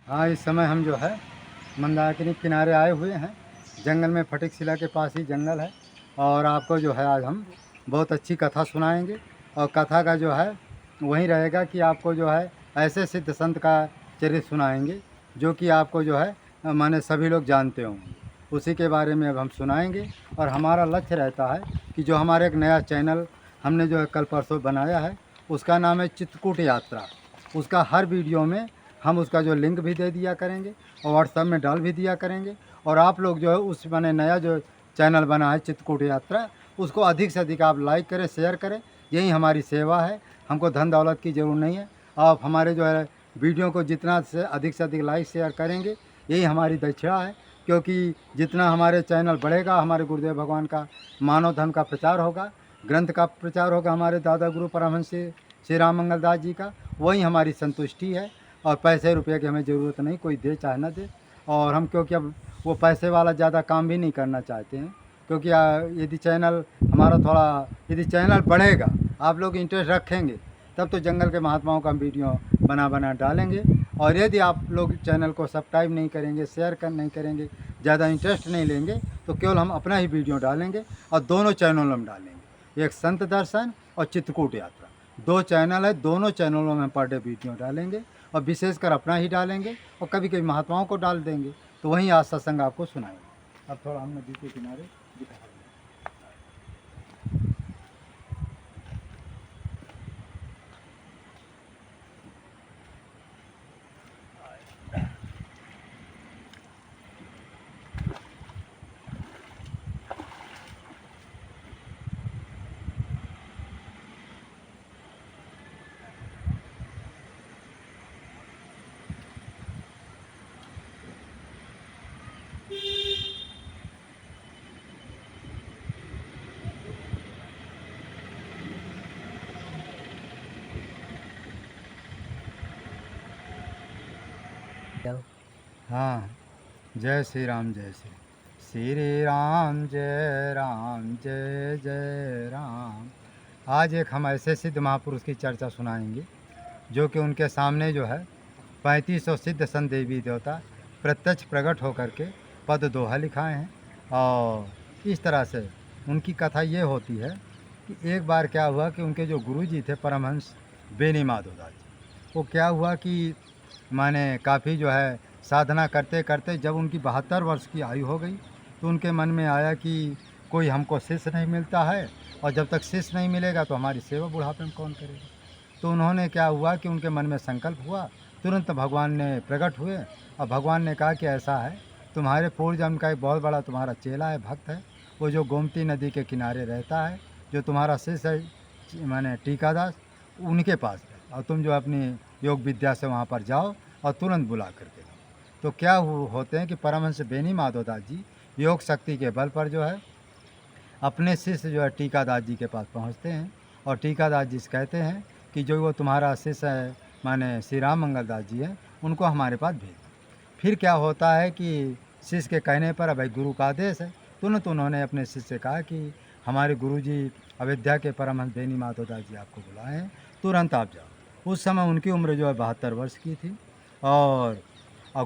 हाँ, इस समय हम जो है मंदाकिनी के किनारे आए हुए हैं। जंगल में फटिक शिला के पास ही जंगल है और आपको जो है आज हम बहुत अच्छी कथा सुनाएंगे। और कथा का जो है वहीं रहेगा कि आपको जो है ऐसे सिद्ध संत का चरित्र सुनाएंगे जो कि आपको जो है माने सभी लोग जानते होंगे। उसी के बारे में अब हम सुनाएंगे। और हमारा लक्ष्य रहता है कि जो हमारा एक नया चैनल हमने जो है कल परसों बनाया है, उसका नाम है चित्रकूट यात्रा। उसका हर वीडियो में हम उसका जो लिंक भी दे दिया करेंगे और व्हाट्सएप में डाल भी दिया करेंगे। और आप लोग जो है उस मैंने नया जो चैनल बना है चित्रकूट यात्रा, उसको अधिक से अधिक आप लाइक करें, शेयर करें। यही हमारी सेवा है। हमको धन दौलत की ज़रूरत नहीं है। आप हमारे जो है वीडियो को जितना से अधिक लाइक शेयर करेंगे, यही हमारी दक्षिणा है। क्योंकि जितना हमारे चैनल बढ़ेगा, हमारे गुरुदेव भगवान का मानव धर्म का प्रचार होगा, ग्रंथ का प्रचार होगा, हमारे दादा गुरु परमहंस श्री राम मंगल दास जी का, वही हमारी संतुष्टि है। और पैसे रुपये की हमें ज़रूरत नहीं, कोई दे चाहे ना दे। और हम क्योंकि अब वो पैसे वाला ज़्यादा काम भी नहीं करना चाहते हैं। क्योंकि यदि चैनल हमारा थोड़ा यदि चैनल बढ़ेगा, आप लोग इंटरेस्ट रखेंगे, तब तो जंगल के महात्माओं का वीडियो बना डालेंगे। और यदि आप लोग चैनल को सब्सक्राइब नहीं करेंगे, शेयर नहीं करेंगे, ज़्यादा इंटरेस्ट नहीं लेंगे, तो केवल हम अपना ही वीडियो डालेंगे और दोनों चैनलों में डालेंगे। एक संत दर्शन और चित्रकूट यात्रा, दो चैनल है, दोनों चैनलों में पर डे वीडियो डालेंगे। और विशेषकर अपना ही डालेंगे और कभी कभी महात्माओं को डाल देंगे, तो वहीं आज सत्संग आपको सुनाएंगे। अब थोड़ा हम नदी के किनारे दिखा दें। हाँ, जय श्री राम, जय श्री राम, जय राम, जय जय राम। आज एक हम ऐसे सिद्ध महापुरुष की चर्चा सुनाएंगे जो कि उनके सामने जो है 3500 सिद्ध संत देवी देवता प्रत्यक्ष प्रकट होकर के पद दोहा लिखाए हैं। और इस तरह से उनकी कथा ये होती है कि एक बार क्या हुआ कि उनके जो गुरु जी थे परमहंस बेनी माधवदास जी, वो क्या हुआ कि माने काफ़ी जो है साधना करते करते जब उनकी 72 वर्ष की आयु हो गई, तो उनके मन में आया कि कोई हमको शिष्य नहीं मिलता है, और जब तक शिष्य नहीं मिलेगा तो हमारी सेवा बुढ़ापे में कौन करेगा। तो उन्होंने क्या हुआ कि उनके मन में संकल्प हुआ, तुरंत भगवान ने प्रकट हुए और भगवान ने कहा कि ऐसा है, तुम्हारे पूर्व जन्म का एक बहुत बड़ा तुम्हारा चेला है, भक्त है, वो जो गोमती नदी के किनारे रहता है, जो तुम्हारा शिष्य है माने टीकादास, उनके पास है, और तुम जो अपनी योग विद्या से वहाँ पर जाओ और तुरंत बुला करके लाओ। तो क्या होते हैं कि परमहंस बेनी माधवदास जी योग शक्ति के बल पर जो है अपने शिष्य जो है टीकादास जी के पास पहुँचते हैं। और टीकादास जी से कहते हैं कि जो वो तुम्हारा शिष्य है माने श्री राम मंगल दास जी है, उनको हमारे पास भेज दो। फिर क्या होता है कि शिष्य के कहने पर भाई गुरु का आदेश है, तुरंत उन्होंने अपने शिष्य से कहा कि हमारे गुरु जी अयोध्या के परमहंस बेनी माधवदास जी आपको बुलाए हैं, तुरंत आप जाओ। उस समय उनकी उम्र जो है 72 वर्ष की थी। और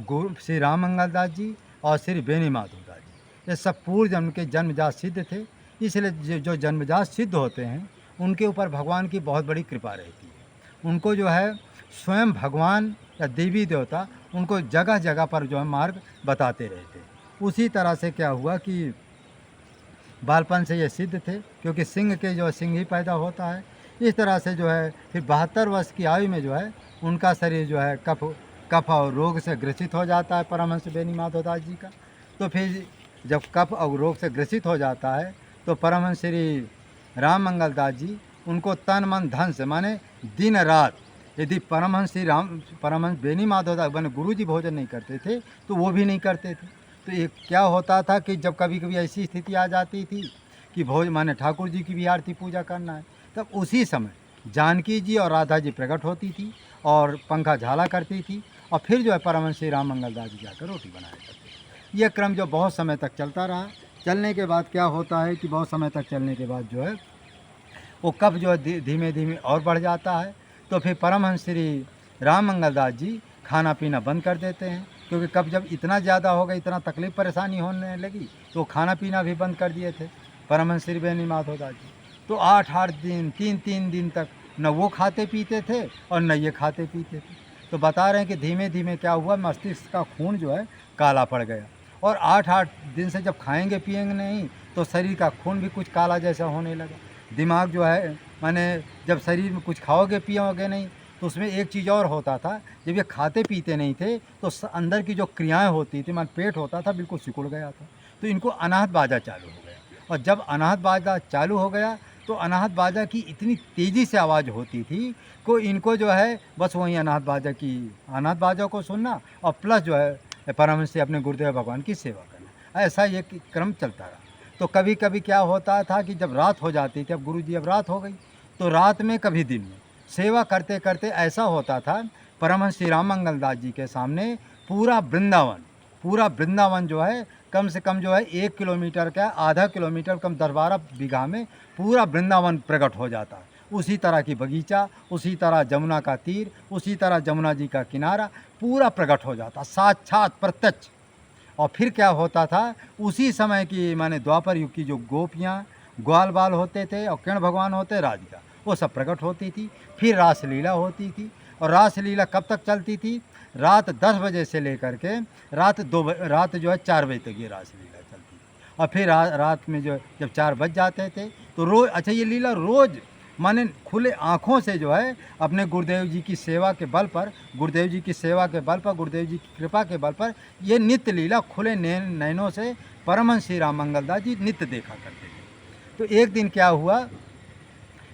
गुरु श्री राम मंगल दास जी और श्री बेनी माधवदास जी ये सब पूर्व जन्म के जन्मजात सिद्ध थे। इसलिए जो जन्मजात सिद्ध होते हैं उनके ऊपर भगवान की बहुत बड़ी कृपा रहती है। उनको जो है स्वयं भगवान या देवी देवता उनको जगह जगह पर जो है मार्ग बताते रहते। उसी तरह से क्या हुआ कि बालपन से ये सिद्ध थे, क्योंकि सिंह के जो सिंह ही पैदा होता है। इस तरह से जो है फिर 72 वर्ष की आयु में जो है उनका शरीर जो है कफ और रोग से ग्रसित हो जाता है परमहंस बेनी माधवदास जी का। तो फिर जब कफ और रोग से ग्रसित हो जाता है तो परमहंस श्री राम मंगल दास जी उनको तन मन धन से माने दिन रात, यदि परमहंस बेनी माधवदास बने गुरु जी भोजन नहीं करते थे तो वो भी नहीं करते थे। तो ये क्या होता था कि जब कभी कभी ऐसी स्थिति आ जाती थी कि भोज माने ठाकुर जी की भी आरती पूजा करना है, तब उसी समय जानकी जी और राधा जी प्रकट होती थी और पंखा झाला करती थी, और फिर जो है परमहंस श्री राम मंगल दास जी जाकर रोटी बनाया करते। यह क्रम जो बहुत समय तक चलता रहा। चलने के बाद क्या होता है कि बहुत समय तक चलने के बाद जो है वो कफ जो है धीमे धीमे और बढ़ जाता है। तो फिर परमहंस श्री राम मंगल दास जी खाना पीना बंद कर देते हैं, क्योंकि कब जब इतना ज़्यादा हो गया, इतना तकलीफ़ परेशानी होने लगी, तो खाना पीना भी बंद कर दिए थे परमहंस श्री बेनी माधव दास जी। तो 8-8 दिन, 3-3 दिन तक न वो खाते पीते थे और न ये खाते पीते थे। तो बता रहे हैं कि धीमे धीमे क्या हुआ, मस्तिष्क का खून जो है काला पड़ गया, और 8-8 दिन से जब खाएंगे पिएंगे नहीं तो शरीर का खून भी कुछ काला जैसा होने लगा। दिमाग जो है, माने जब शरीर में कुछ खाओगे पियोगे नहीं तो उसमें एक चीज़ और होता था, जब ये खाते पीते नहीं थे तो अंदर की जो क्रियाएं होती थी, मान पेट होता था बिल्कुल सिकुड़ गया था। तो इनको अनाहत बाजा चालू हो गया, और जब अनाहत बाजा चालू हो गया तो अनाहत बाजा की इतनी तेज़ी से आवाज़ होती थी को इनको जो है बस वहीं अनाहत बाजा को सुनना और प्लस जो है परमहंस से अपने गुरुदेव भगवान की सेवा करना, ऐसा ये क्रम चलता रहा। तो कभी कभी क्या होता था कि जब रात हो जाती थी, अब गुरुजी अब रात हो गई, तो रात में कभी दिन में सेवा करते करते ऐसा होता था, परमहंस श्री राम मंगल दास जी के सामने पूरा वृंदावन जो है कम से कम जो है 1 किलोमीटर का, आधा किलोमीटर कम 10-12 बीघा में पूरा वृंदावन प्रकट हो जाता। उसी तरह की बगीचा, उसी तरह जमुना का तीर, उसी तरह जमुना जी का किनारा पूरा प्रकट हो जाता, साक्षात प्रत्यक्ष। और फिर क्या होता था, उसी समय की माने द्वापर युग की जो गोपियाँ ग्वाल बाल होते थे और किरण भगवान होते राधिका, वो सब प्रकट होती थी। फिर रासलीला होती थी, और रासलीला कब तक चलती थी, रात 10 बजे से लेकर के रात जो है 4 बजे तक ये रासलीला चलती थी। और फिर रात में जो जब 4 बज जाते थे तो रोज़, अच्छा ये लीला रोज़ माने खुले आँखों से जो है अपने गुरुदेव जी की सेवा के बल पर, गुरुदेव जी की कृपा के बल पर ये नित्य लीला खुले नैनों से परमहंस श्री राम मंगल दास जी नित्य देखा करते थे। तो एक दिन क्या हुआ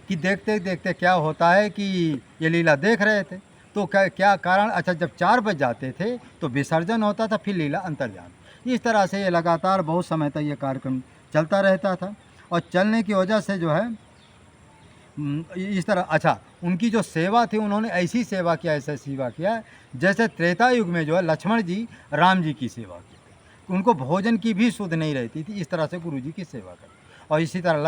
कि देखते देखते क्या होता है कि ये लीला देख रहे थे, तो क्या कारण, अच्छा जब 4 बज जाते थे तो विसर्जन होता था, फिर लीला अंतर्जान। इस तरह से ये लगातार बहुत समय तक ये कार्यक्रम चलता रहता था। और चलने की वजह से जो है इस तरह, अच्छा उनकी जो सेवा थी, उन्होंने ऐसी सेवा किया जैसे त्रेता युग में जो है लक्ष्मण जी राम जी की सेवा की। उनको भोजन की भी सुध नहीं रहती थी, इस तरह से गुरु जी की सेवा करते। और इसी तरह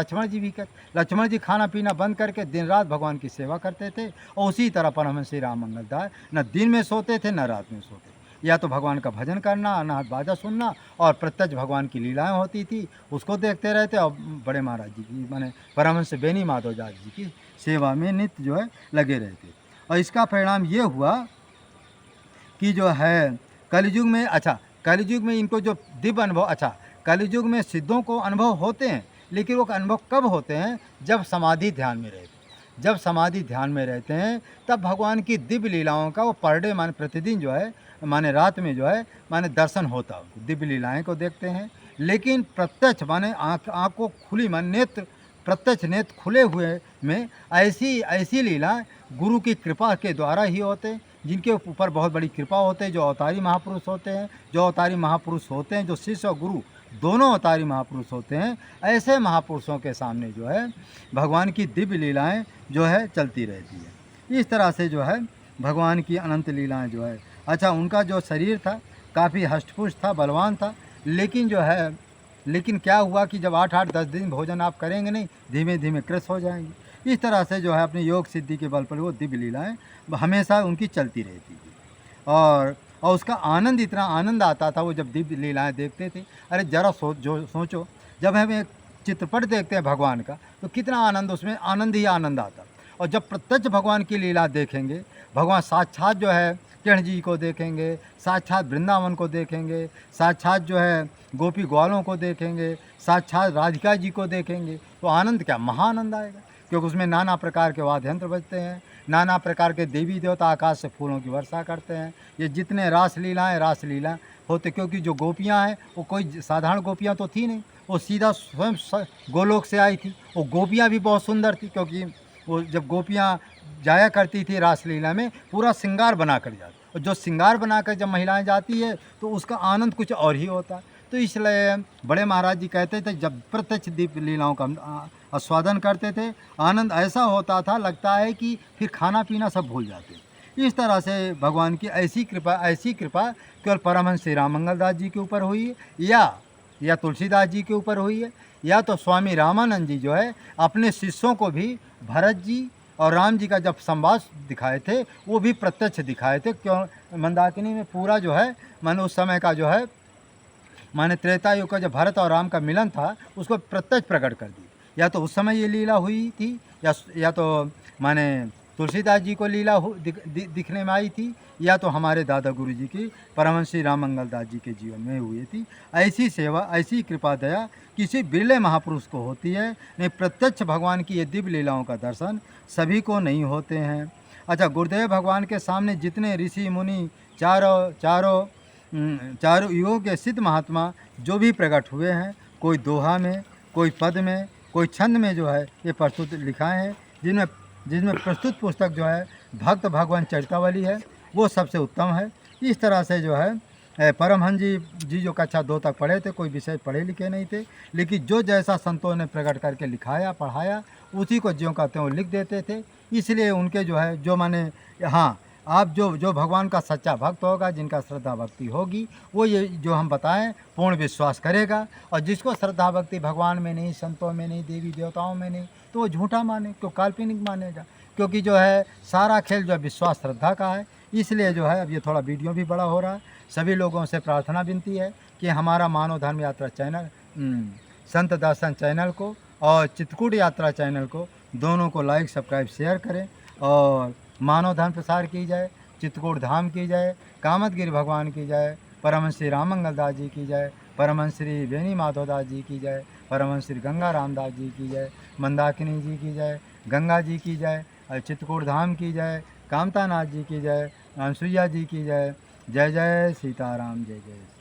लक्ष्मण जी खाना पीना बंद करके दिन रात भगवान की सेवा करते थे। और उसी तरह परमहंस श्री राम मंगल दास न दिन में सोते थे न रात में सोते, या तो भगवान का भजन करना, अनाहत बाजा सुनना, और प्रत्यक्ष भगवान की लीलाएं होती थी उसको देखते रहते, और बड़े महाराज जी की माने परमहंस बेनी माधव दास जी की सेवा में नित्य जो है लगे रहते। और इसका परिणाम ये हुआ कि जो है कलयुग में इनको जो दिव्य अनुभव, अच्छा कलयुग में सिद्धों को अनुभव होते हैं, लेकिन वो अनुभव कब होते हैं, जब समाधि ध्यान में रहते हैं। जब समाधि ध्यान में रहते हैं तब भगवान की दिव्य लीलाओं का वो पर डे माने प्रतिदिन जो है माने रात में जो है माने दर्शन होता है, दिव्य लीलाएं को देखते हैं। लेकिन प्रत्यक्ष माने आँख को खुली माने नेत्र, प्रत्यक्ष नेत्र खुले हुए में ऐसी लीलाएं गुरु की कृपा के द्वारा ही होते हैं, जिनके ऊपर बहुत बड़ी कृपा होते हैं, जो अवतारी महापुरुष होते हैं, जो शिष्य और गुरु दोनों अवतारी महापुरुष होते हैं। ऐसे महापुरुषों के सामने जो है भगवान की दिव्य लीलाएं जो है चलती रहती है। इस तरह से जो है भगवान की अनंत लीलाएं जो है, अच्छा उनका जो शरीर था काफ़ी हष्टपुष्ट था, बलवान था, लेकिन क्या हुआ कि जब 8-8-10 दिन भोजन आप करेंगे नहीं, धीमे धीमे कृश हो जाएंगे। इस तरह से जो है अपनी योग सिद्धि के बल पर वो दिव्य लीलाएँ हमेशा उनकी चलती रहती थी। और उसका आनंद, इतना आनंद आता था वो जब दिव्य लीलाएँ देखते थे। अरे ज़रा सोचो, जब हम एक चित्रपट देखते हैं भगवान का तो कितना आनंद, उसमें आनंद ही आनंद आता। और जब प्रत्यक्ष भगवान की लीला देखेंगे, भगवान साक्षात जो है कृष्ण जी को देखेंगे, साक्षात वृंदावन को देखेंगे, साक्षात जो है गोपी ग्वालों को देखेंगे, साक्षात राधिका जी को देखेंगे, तो आनंद क्या, महाआनंद आएगा। क्योंकि उसमें नाना प्रकार के वाद्य यंत्र बजते हैं, नाना प्रकार के देवी देवता आकाश से फूलों की वर्षा करते हैं। ये जितने रासलीला होते, क्योंकि जो गोपियाँ हैं वो कोई साधारण गोपियाँ तो थी नहीं, वो सीधा स्वयं गोलोक से आई थी। वो गोपियाँ भी बहुत सुंदर थी, क्योंकि वो जब गोपियाँ जाया करती थी रासलीला में पूरा श्रृंगार बना कर जाती, और जो श्रृंगार बनाकर जब महिलाएं जाती है तो उसका आनंद कुछ और ही होता है। तो इसलिए बड़े महाराज जी कहते थे, जब प्रत्यक्ष दिव्य लीलाओं का आस्वादन करते थे, आनंद ऐसा होता था, लगता है कि फिर खाना पीना सब भूल जाते। इस तरह से भगवान की ऐसी कृपा केवल परमहंस श्री राम मंगल दास जी के ऊपर हुई है, या तुलसीदास जी के ऊपर हुई है, या तो स्वामी रामानंद जी जो है अपने शिष्यों को भी भरत जी और राम जी का जब संवाद दिखाए थे वो भी प्रत्यक्ष दिखाए थे। क्यों? मंदाकिनी में पूरा जो है माने उस समय का जो है माने त्रेता युग का जो भरत और राम का मिलन था उसको प्रत्यक्ष प्रकट कर दी। या तो उस समय ये लीला हुई थी या तो माने तुलसीदास जी को लीला दिखने में आई थी, या तो हमारे दादा गुरु जी की परमहंस श्री राम मंगलदास जी के जीवन में हुई थी। ऐसी सेवा, ऐसी कृपा दया किसी बिरले महापुरुष को होती है। नहीं, प्रत्यक्ष भगवान की ये दिव्य लीलाओं का दर्शन सभी को नहीं होते हैं। अच्छा, गुरुदेव भगवान के सामने जितने ऋषि मुनि चारों युगों के सिद्ध महात्मा जो भी प्रकट हुए हैं, कोई दोहा में, कोई पद में, कोई छंद में जो है ये प्रस्तुत लिखाए हैं, जिनमें प्रस्तुत पुस्तक जो है भक्त भगवान चरितावली है, वो सबसे उत्तम है। इस तरह से जो है परमहंस जी जो कक्षा 2 तक पढ़े थे, कोई विषय पढ़े लिखे नहीं थे, लेकिन जो जैसा संतों ने प्रकट करके लिखाया पढ़ाया उसी को ज्यों का त्यों लिख देते थे। इसलिए उनके जो है जो माने हाँ, आप जो भगवान का सच्चा भक्त होगा, जिनका श्रद्धा भक्ति होगी, वो ये जो हम बताएं पूर्ण विश्वास करेगा। और जिसको श्रद्धा भक्ति भगवान में नहीं, संतों में नहीं, देवी देवताओं में नहीं, तो वो झूठा माने, क्यों काल्पनिक मानेगा। क्योंकि जो है सारा खेल जो है विश्वास श्रद्धा का है। इसलिए जो है अब ये थोड़ा वीडियो भी बड़ा हो रहा है। सभी लोगों से प्रार्थना विनती है कि हमारा मानव धर्म यात्रा चैनल, संत दर्शन चैनल को और चित्रकूट यात्रा चैनल को दोनों को लाइक सब्सक्राइब शेयर करें और मानव धर्म प्रसार की जाए, चित्रकूट धाम की जाए, कामतगिरी भगवान की जाए, परमहंस श्री राम मंगलदास जी की जाए, परमहंस श्री बेनी माधवदास जी की जाए, परमहंस श्री गंगा रामदास जी की जाए, मंदाकिनी जी की जाए, गंगा जी की जाए, चित्रकूट धाम की जाए, कामतानाथ जी की जाए, अनसुईया जी की जाए। जय जय सीताराम, जय जय।